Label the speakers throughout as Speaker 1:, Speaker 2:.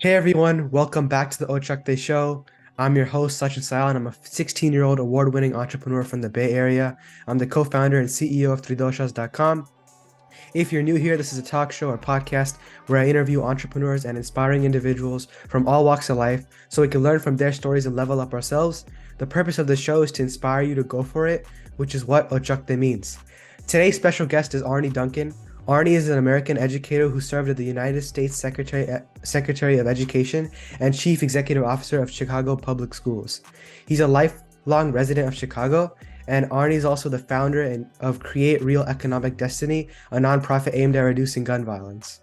Speaker 1: Hey everyone, welcome back to the Ochakde show. I'm your host, Sachin Syal, and I'm a 16-year-old award-winning entrepreneur from the Bay Area. I'm the co-founder and CEO of 3doshas.com. If you're new here, this is a talk show or podcast where I interview entrepreneurs and inspiring individuals from all walks of life so we can learn from their stories and level up ourselves. The purpose of the show is to inspire you to go for it, which is what Ochakde means. Today's special guest is Arne Duncan. Arne is an American educator who served as the United States Secretary of Education and Chief Executive Officer of Chicago Public Schools. He's a lifelong resident of Chicago, and Arne is also the founder of Create Real Economic Destiny, a nonprofit aimed at reducing gun violence.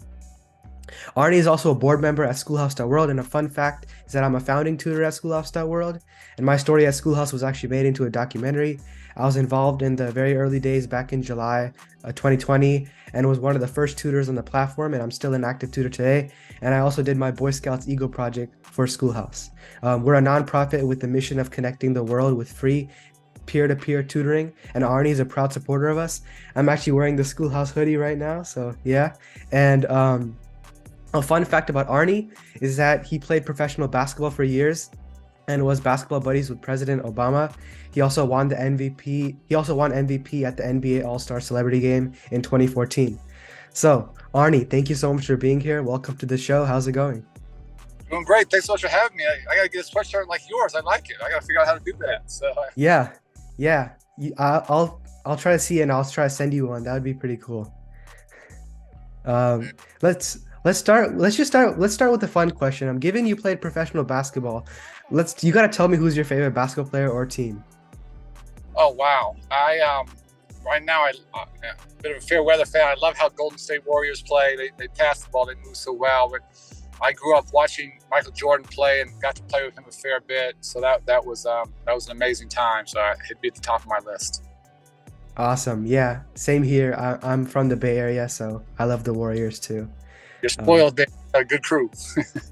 Speaker 1: Arne is also a board member at Schoolhouse.world, and a fun fact is that I'm a founding tutor at Schoolhouse.world, and my story at Schoolhouse was actually made into a documentary. I was involved in the very early days back in July 2020 and was one of the first tutors on the platform, and I'm still an active tutor today. And I also did my Boy Scouts Eagle project for Schoolhouse. We're a nonprofit with the mission of connecting the world with free peer-to-peer tutoring, and Arne is a proud supporter of us. I'm actually wearing the Schoolhouse hoodie right now, so yeah. And a fun fact about Arne is that he played professional basketball for years and was basketball buddies with President Obama. He also won the MVP. He also won MVP at the NBA All-Star Celebrity Game in 2014. So, Arne, thank you so much for being here. Welcome to the show. How's it going?
Speaker 2: Doing great. Thanks so much for having me. I got to get a sweatshirt like yours. I like it. I got to figure out how to do that.
Speaker 1: Yeah, yeah. I'll try to see it, and I'll try to send you one. That would be pretty cool. Um, let's start. Let's start with the fun question. Given you played professional basketball, you got to tell me who's your favorite basketball player or team.
Speaker 2: Oh wow. I right now I'm a bit of a fair weather fan. I love how Golden State Warriors play. They pass the ball. They move so well. But I grew up watching Michael Jordan play and got to play with him a fair bit. So that was an amazing time. So he'd be at the top of my list.
Speaker 1: Awesome. Yeah, same here. I'm from the Bay Area, so I love the Warriors too.
Speaker 2: You're
Speaker 1: Um,
Speaker 2: spoiled. There. A good crew.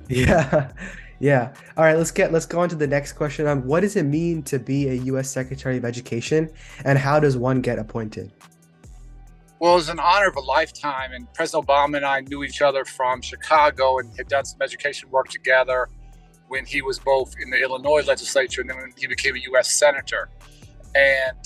Speaker 1: yeah, yeah. All right, let's go on to the next question. What does it mean to be a U.S. Secretary of Education, and how does one get appointed?
Speaker 2: Well, it was an honor of a lifetime, and President Obama and I knew each other from Chicago and had done some education work together when he was both in the Illinois legislature and then when he became a U.S. Senator. And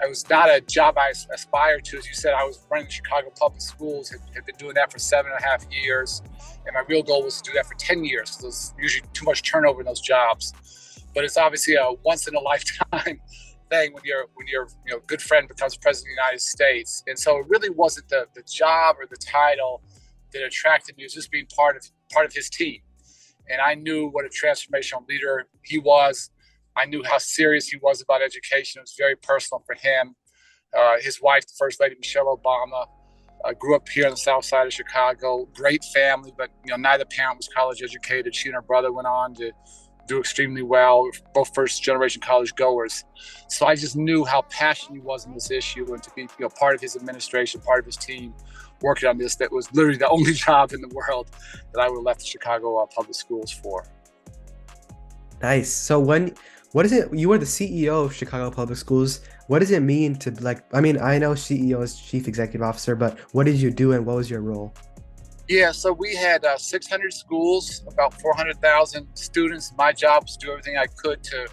Speaker 2: it was not a job I aspired to. As you said, I was running the Chicago Public Schools, had been doing that for 7.5 years. And my real goal was to do that for 10 years. So there's usually too much turnover in those jobs. But it's obviously a once in a lifetime thing when your good friend becomes president of the United States. And so it really wasn't the job or the title that attracted me. It was just being part of his team. And I knew what a transformational leader he was. I knew how serious he was about education. It was very personal for him. His wife, the First Lady Michelle Obama, grew up here on the South Side of Chicago. Great family, but neither parent was college educated. She and her brother went on to do extremely well, both first-generation college goers. So I just knew how passionate he was in this issue, and to be part of his administration, part of his team, working on this. That was literally the only job in the world that I would have left the Chicago public schools for.
Speaker 1: Nice. So what is it? You were the CEO of Chicago Public Schools. What does it mean to I know CEO is Chief Executive Officer, but what did you do and what was your role?
Speaker 2: Yeah, so we had 600 schools, about 400,000 students. My job was to do everything I could to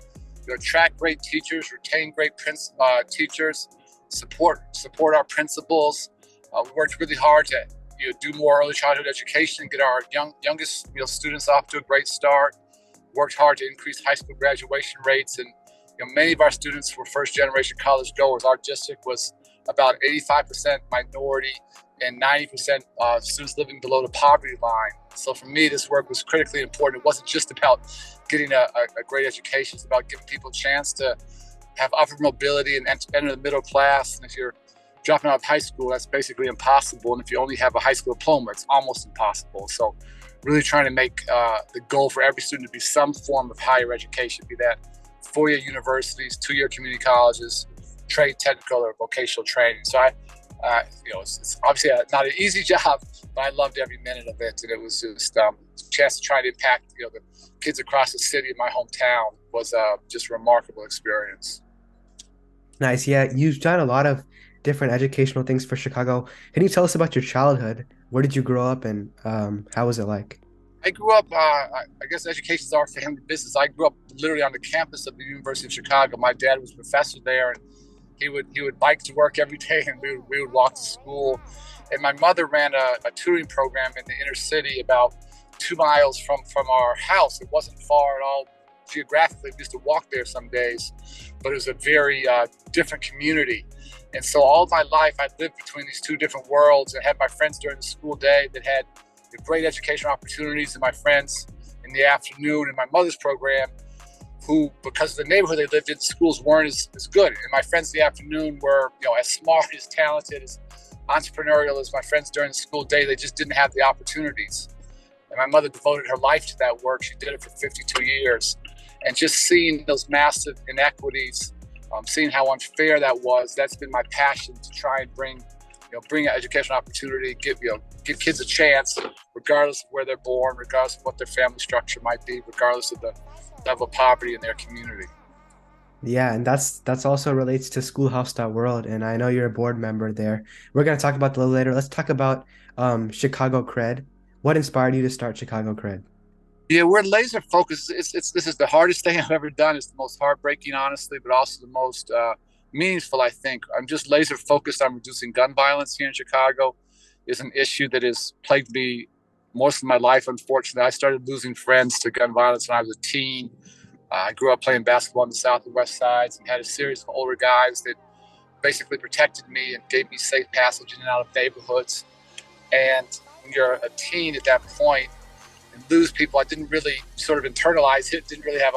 Speaker 2: attract great teachers, retain great teachers, support our principals. We worked really hard to do more early childhood education, get our youngest students off to a great start. Worked hard to increase high school graduation rates, and many of our students were first-generation college goers. Our district was about 85% minority and 90% students living below the poverty line. So for me, this work was critically important. It wasn't just about getting a great education. It's about giving people a chance to have upward mobility and enter the middle class. And if you're dropping out of high school, that's basically impossible. And if you only have a high school diploma, it's almost impossible. So really trying to make the goal for every student to be some form of higher education, be that four-year universities, two-year community colleges, trade, technical, or vocational training. So it's obviously not an easy job, but I loved every minute of it. And it was just a chance to try to impact, the kids across the city in my hometown was just a remarkable experience.
Speaker 1: Nice. Yeah, you've done a lot of different educational things for Chicago. Can you tell us about your childhood? Where did you grow up and how was it like?
Speaker 2: I grew up, I guess education is our family business. I grew up literally on the campus of the University of Chicago. My dad was a professor there, and he would bike to work every day, and we would walk to school. And my mother ran a tutoring program in the inner city about 2 miles from our house. It wasn't far at all geographically. We used to walk there some days, but it was a very different community. And so all my life, I lived between these two different worlds and had my friends during the school day that had great educational opportunities, and my friends in the afternoon in my mother's program who, because of the neighborhood they lived in, schools weren't as good. And my friends in the afternoon were, as smart, as talented, as entrepreneurial as my friends during the school day. They just didn't have the opportunities. And my mother devoted her life to that work. She did it for 52 years. And just seeing those massive inequities, seeing how unfair that was, that's been my passion to try and bring an educational opportunity, give kids a chance, regardless of where they're born, regardless of what their family structure might be, regardless of the level of poverty in their community.
Speaker 1: Yeah, and that's also relates to Schoolhouse.world, and I know you're a board member there. We're gonna talk about that a little later. Let's talk about Chicago Cred. What inspired you to start Chicago Cred?
Speaker 2: Yeah, we're laser focused. This is the hardest thing I've ever done. It's the most heartbreaking, honestly, but also the most meaningful, I think. I'm just laser focused on reducing gun violence here in Chicago. Is an issue that has plagued me most of my life, unfortunately. I started losing friends to gun violence when I was a teen. I grew up playing basketball on the South and West Sides and had a series of older guys that basically protected me and gave me safe passage in and out of neighborhoods. And when you're a teen at that point and lose people, I didn't really sort of internalize it, didn't really have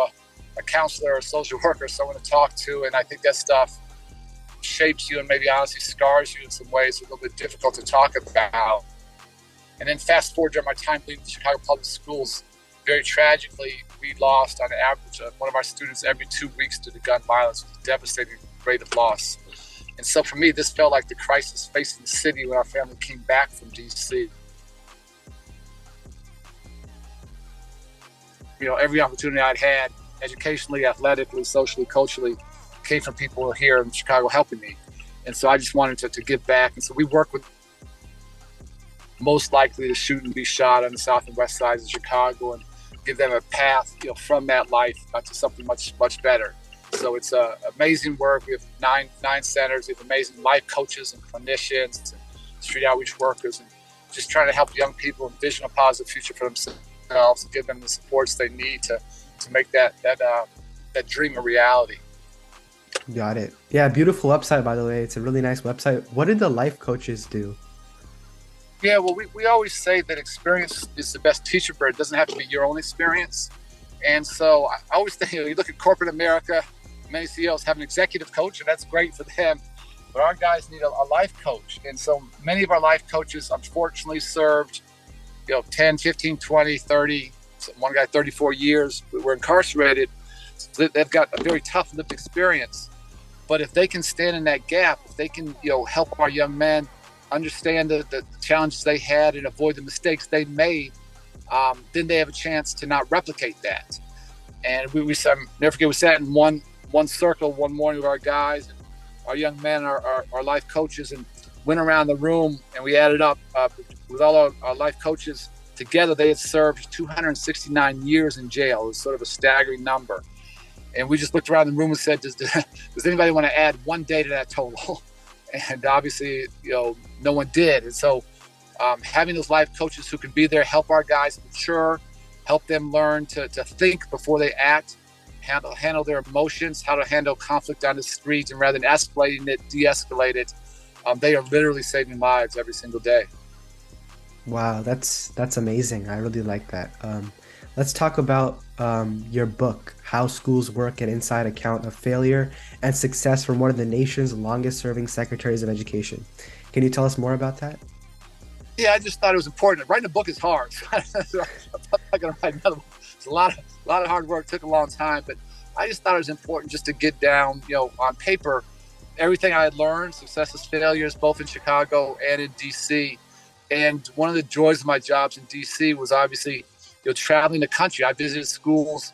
Speaker 2: a counselor or a social worker, someone to talk to. And I think that stuff shapes you and maybe honestly scars you in some ways, a little bit difficult to talk about. And then fast forward during my time leading the Chicago Public Schools, very tragically, we lost on average one of our students every 2 weeks due to gun violence, with a devastating rate of loss. And so for me, this felt like the crisis facing the city when our family came back from DC. Every opportunity I'd had, educationally, athletically, socially, culturally, came from people who are here in Chicago helping me. And so I just wanted to give back. And so we work with most likely to shoot and be shot on the South and West sides of Chicago and give them a path, from that life to something much, much better. So it's amazing work. We have nine centers. We have amazing life coaches and clinicians and street outreach workers, and just trying to help young people envision a positive future for themselves and give them the supports they need to make that dream a reality.
Speaker 1: Got it. Yeah, beautiful website, by the way. It's a really nice website. What did the life coaches do?
Speaker 2: Yeah, well, we always say that experience is the best teacher, but it doesn't have to be your own experience. And so I always think, you look at corporate America, many CEOs have an executive coach, and that's great for them. But our guys need a life coach. And so many of our life coaches, unfortunately, served 10, 15, 20, 30, one guy 34 years, were incarcerated. So they've got a very tough lived experience. But if they can stand in that gap, if they can help our young men understand the challenges they had and avoid the mistakes they made, then they have a chance to not replicate that. And we never forget, we sat in one circle one morning with our guys, and our young men, our life coaches, and went around the room, and we added up with all our life coaches together. They had served 269 years in jail. It was sort of a staggering number. And we just looked around the room and said, does anybody want to add one day to that total? And obviously, no one did. And so having those life coaches who can be there, help our guys mature, help them learn to think before they act, handle their emotions, how to handle conflict on the street, and rather than escalating it, de-escalate it. They are literally saving lives every single day.
Speaker 1: Wow, that's amazing. I really like that. Let's talk about your book, How Schools Work, an Inside Account of Failure and Success for one of the nation's longest serving secretaries of education. Can you tell us more about that?
Speaker 2: Yeah, I just thought it was important. Writing a book is hard. I'm not going to write another one. It's a lot of hard work. It took a long time, but I just thought it was important just to get down, on paper, everything I had learned, successes, failures, both in Chicago and in DC. And one of the joys of my jobs in DC was obviously, traveling the country. I visited schools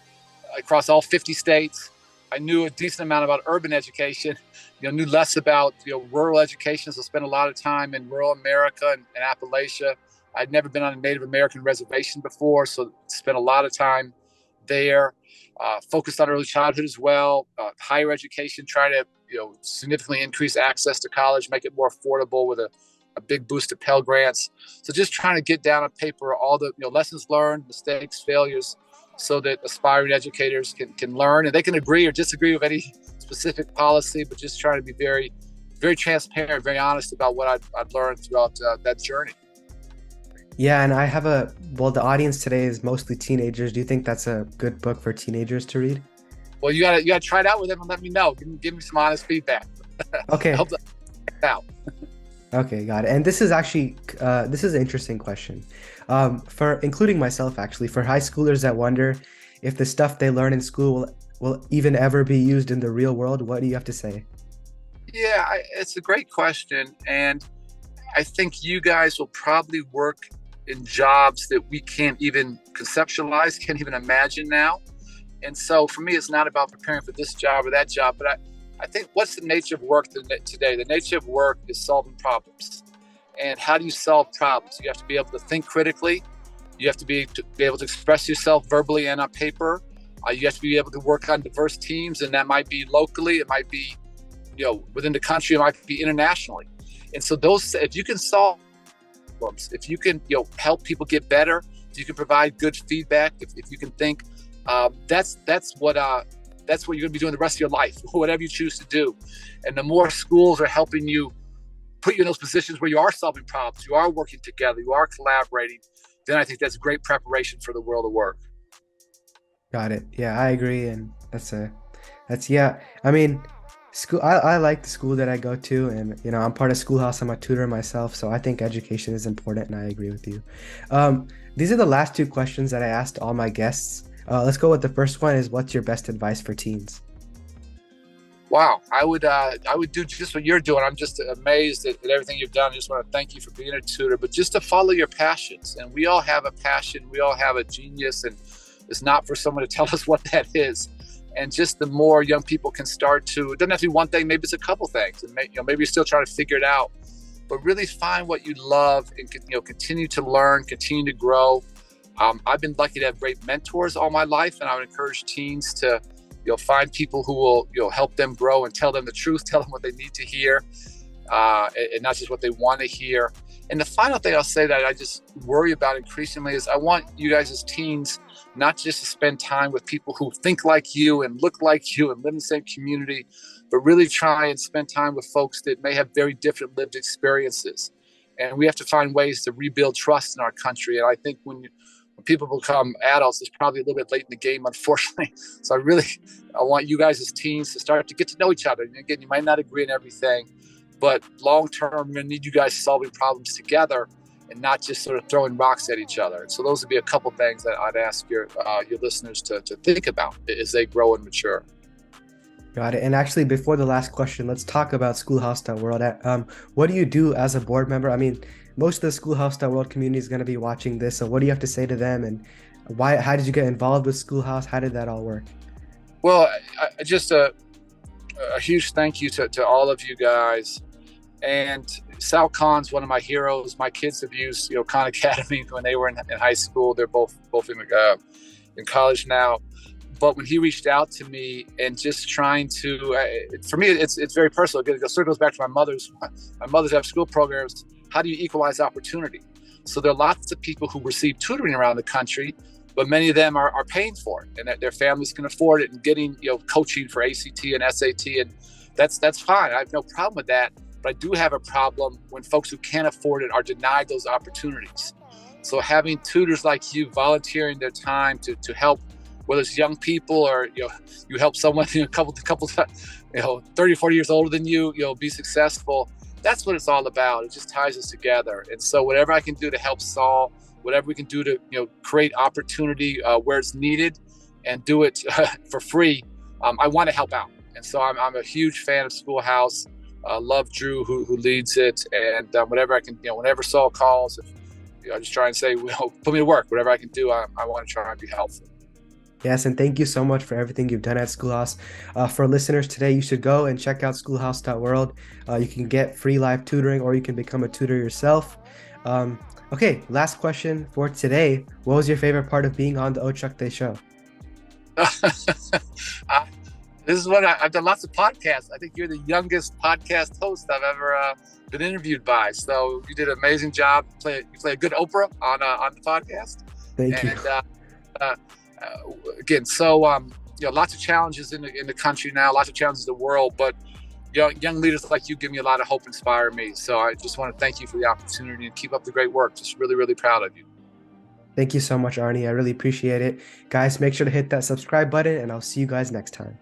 Speaker 2: across all 50 states. I knew a decent amount about urban education, knew less about rural education. So spent a lot of time in rural America and Appalachia. I'd never been on a Native American reservation before, so spent a lot of time there. Focused on early childhood as well, higher education, trying to significantly increase access to college, make it more affordable with a big boost of Pell Grants. So just trying to get down on paper all the lessons learned, mistakes, failures, so that aspiring educators can learn, and they can agree or disagree with any specific policy, but just trying to be very, very transparent, very honest about what I've learned throughout that journey.
Speaker 1: Yeah, and the audience today is mostly teenagers. Do you think that's a good book for teenagers to read?
Speaker 2: Well, you gotta try it out with them and let me know. Give me some honest feedback.
Speaker 1: Okay.
Speaker 2: I hope that out.
Speaker 1: Okay, got it. And this is actually this is an interesting question. For including myself, actually, for high schoolers that wonder if the stuff they learn in school will even ever be used in the real world, what do you have to say?
Speaker 2: Yeah, it's a great question, and I think you guys will probably work in jobs that we can't even conceptualize, can't even imagine now. And so for me, it's not about preparing for this job or that job, but I think what's the nature of work today? The nature of work is solving problems. And how do you solve problems? You have to be able to think critically. You have to be able to express yourself verbally and on paper. You have to be able to work on diverse teams, and that might be locally, it might be within the country, it might be internationally. And so if you can solve problems, if you can help people get better, if you can provide good feedback, if you can think, that's what you're going to be doing the rest of your life, whatever you choose to do. And the more schools are helping you, put you in those positions where you are solving problems, you are working together, you are collaborating, then I think that's great preparation for the world of work.
Speaker 1: Got it. Yeah, I agree. And yeah. I mean, school. I like the school that I go to, and I'm part of Schoolhouse. I'm a tutor myself, so I think education is important, and I agree with you. These are the last two questions that I asked all my guests. Let's go with the first one. Is what's your best advice for teens?
Speaker 2: Wow, I would do just what you're doing. I'm just amazed at everything you've done. I just want to thank you for being a tutor, but just to follow your passions. And we all have a passion. We all have a genius, and it's not for someone to tell us what that is. And just the more young people can start to, it doesn't have to be one thing, maybe it's a couple things. And maybe you're still trying to figure it out, but really find what you love and continue to learn, continue to grow. I've been lucky to have great mentors all my life, and I would encourage teens to find people who will help them grow and tell them the truth, tell them what they need to hear, and not just what they want to hear. And the final thing I'll say that I just worry about increasingly is I want you guys as teens not just to spend time with people who think like you and look like you and live in the same community, but really try and spend time with folks that may have very different lived experiences. And we have to find ways to rebuild trust in our country. And I think when people become adults, it's probably a little bit late in the game, unfortunately. So I want you guys as teens to start to get to know each other. And again, you might not agree on everything, but long-term, we're going to need you guys solving problems together and not just sort of throwing rocks at each other. And so those would be a couple things that I'd ask your listeners to think about as they grow and mature.
Speaker 1: Got it. And actually, before the last question, let's talk about Schoolhouse.world. What do you do as a board member? I mean, most of the Schoolhouse.world community is going to be watching this. So what do you have to say to them? And how did you get involved with Schoolhouse? How did that all work?
Speaker 2: Well, just a huge thank you to all of you guys. And Sal Khan's one of my heroes. My kids have used Khan Academy when they were in high school. They're both in college now. But when he reached out to me and just trying to, for me, it's very personal. It sort of goes back to my mother's after school programs. How do you equalize opportunity? So there are lots of people who receive tutoring around the country, but many of them are paying for it, and their families can afford it, and getting coaching for ACT and SAT, and that's fine. I have no problem with that. But I do have a problem when folks who can't afford it are denied those opportunities. So having tutors like you volunteering their time to help, whether it's young people or you help someone a couple 30, 40 years older than you, be successful. That's what it's all about. It just ties us together. And so whatever I can do to help solve, whatever we can do to create opportunity where it's needed, and do it for free, I want to help out. And so I'm a huge fan of Schoolhouse. Love Drew who leads it, and whatever I can, whenever Saul calls, I just try and say, put me to work. Whatever I can do, I want to try and be helpful.
Speaker 1: Yes, and thank you so much for everything you've done at Schoolhouse. For listeners today, you should go and check out Schoolhouse.world. You can get free live tutoring, or you can become a tutor yourself. Okay, last question for today. What was your favorite part of being on the Ochakde show?
Speaker 2: uh, this is what I've done lots of podcasts. I think you're the youngest podcast host I've ever been interviewed by. So you did an amazing job. You play a good Oprah on the podcast.
Speaker 1: Thank you.
Speaker 2: And uh, again, so lots of challenges in the country now, lots of challenges in the world, but young leaders like you give me a lot of hope, inspire me. So I just want to thank you for the opportunity and keep up the great work. Just really, really proud of you.
Speaker 1: Thank you so much, Arnie. I really appreciate it. Guys, make sure to hit that subscribe button, and I'll see you guys next time.